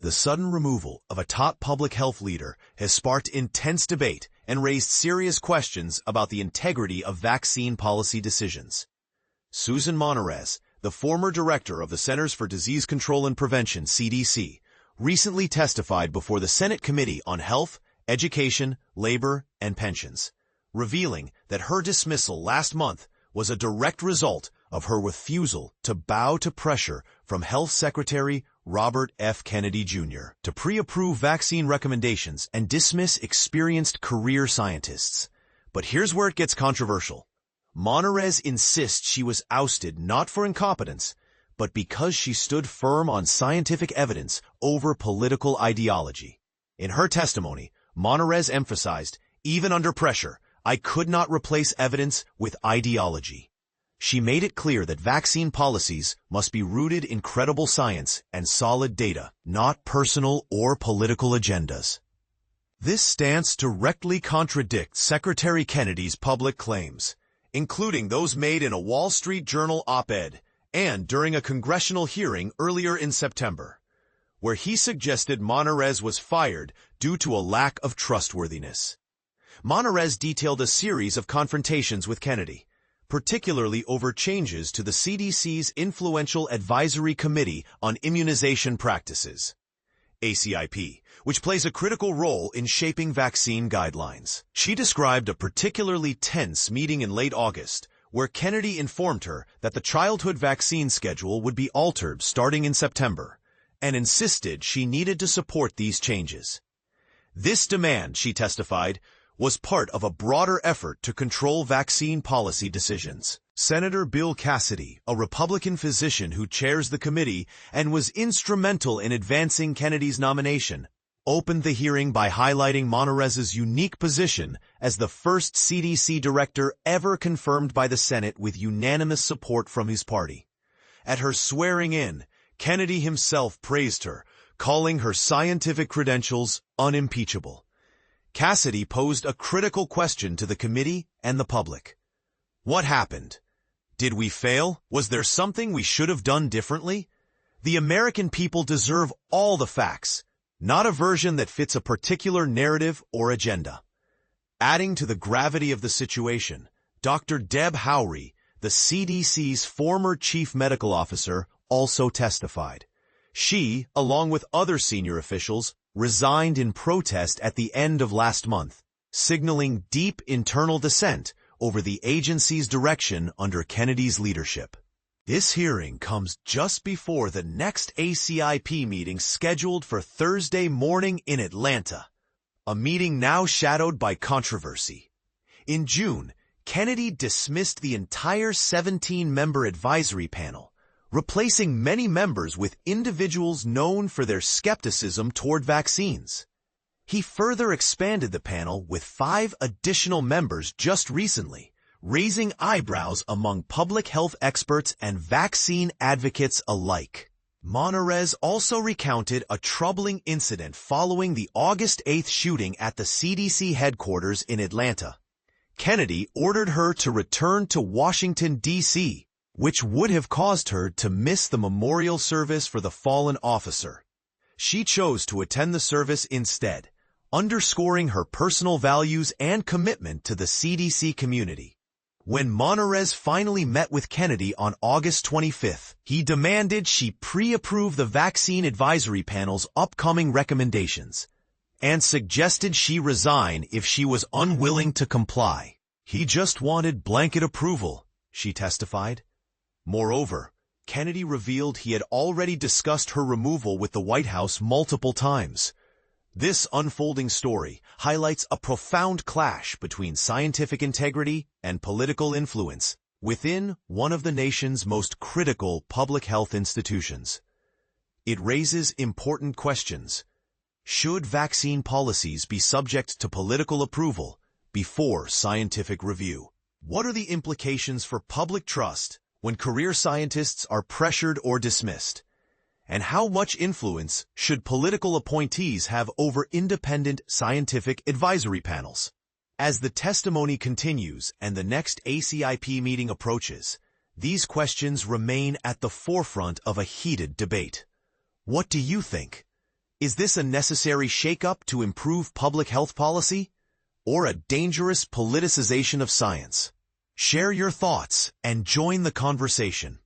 The sudden removal of a top public health leader has sparked intense debate and raised serious questions about the integrity of vaccine policy decisions. Susan Monarez, the former director of the Centers for Disease Control and Prevention, CDC, recently testified before the Senate Committee on Health, Education, Labor, and Pensions, revealing that her dismissal last month was a direct result of her refusal to bow to pressure from Health Secretary Robert F. Kennedy, Jr. to pre-approve vaccine recommendations and dismiss experienced career scientists. But here's where it gets controversial. Monarez insists she was ousted not for incompetence, but because she stood firm on scientific evidence over political ideology. In her testimony, Monarez emphasized, "Even under pressure, I could not replace evidence with ideology." She made it clear that vaccine policies must be rooted in credible science and solid data, not personal or political agendas. This stance directly contradicts Secretary Kennedy's public claims, including those made in a Wall Street Journal op-ed and during a congressional hearing earlier in September, where he suggested Monarez was fired due to a lack of trustworthiness. Monarez detailed a series of confrontations with Kennedy, particularly over changes to the CDC's influential Advisory Committee on Immunization Practices, ACIP, which plays a critical role in shaping vaccine guidelines. She described a particularly tense meeting in late August, where Kennedy informed her that the childhood vaccine schedule would be altered starting in September, and insisted she needed to support these changes. This demand, she testified, was part of a broader effort to control vaccine policy decisions. Senator Bill Cassidy, a Republican physician who chairs the committee and was instrumental in advancing Kennedy's nomination, opened the hearing by highlighting Monarez's unique position as the first CDC director ever confirmed by the Senate with unanimous support from his party. At her swearing-in, Kennedy himself praised her, calling her scientific credentials unimpeachable. Cassidy posed a critical question to the committee and the public. What happened? Did we fail? Was there something we should have done differently? The American people deserve all the facts, not a version that fits a particular narrative or agenda. Adding to the gravity of the situation, Dr. Deb Howry, the CDC's former chief medical officer, also testified. She, along with other senior officials, resigned in protest at the end of last month, signaling deep internal dissent over the agency's direction under Kennedy's leadership. This hearing comes just before the next ACIP meeting scheduled for Thursday morning in Atlanta, a meeting now shadowed by controversy. In June, Kennedy dismissed the entire 17-member advisory panel, replacing many members with individuals known for their skepticism toward vaccines. He further expanded the panel with 5 additional members just recently, raising eyebrows among public health experts and vaccine advocates alike. Monarez also recounted a troubling incident following the August 8th shooting at the CDC headquarters in Atlanta. Kennedy ordered her to return to Washington, D.C., which would have caused her to miss the memorial service for the fallen officer. She chose to attend the service instead, underscoring her personal values and commitment to the CDC community. When Monarez finally met with Kennedy on August 25th, he demanded she pre-approve the vaccine advisory panel's upcoming recommendations, and suggested she resign if she was unwilling to comply. He just wanted blanket approval, she testified. Moreover, Kennedy revealed he had already discussed her removal with the White House multiple times. This unfolding story highlights a profound clash between scientific integrity and political influence within one of the nation's most critical public health institutions. It raises important questions. Should vaccine policies be subject to political approval before scientific review? What are the implications for public trust when career scientists are pressured or dismissed? And how much influence should political appointees have over independent scientific advisory panels? As the testimony continues and the next ACIP meeting approaches, these questions remain at the forefront of a heated debate. What do you think? Is this a necessary shakeup to improve public health policy, or a dangerous politicization of science? Share your thoughts and join the conversation.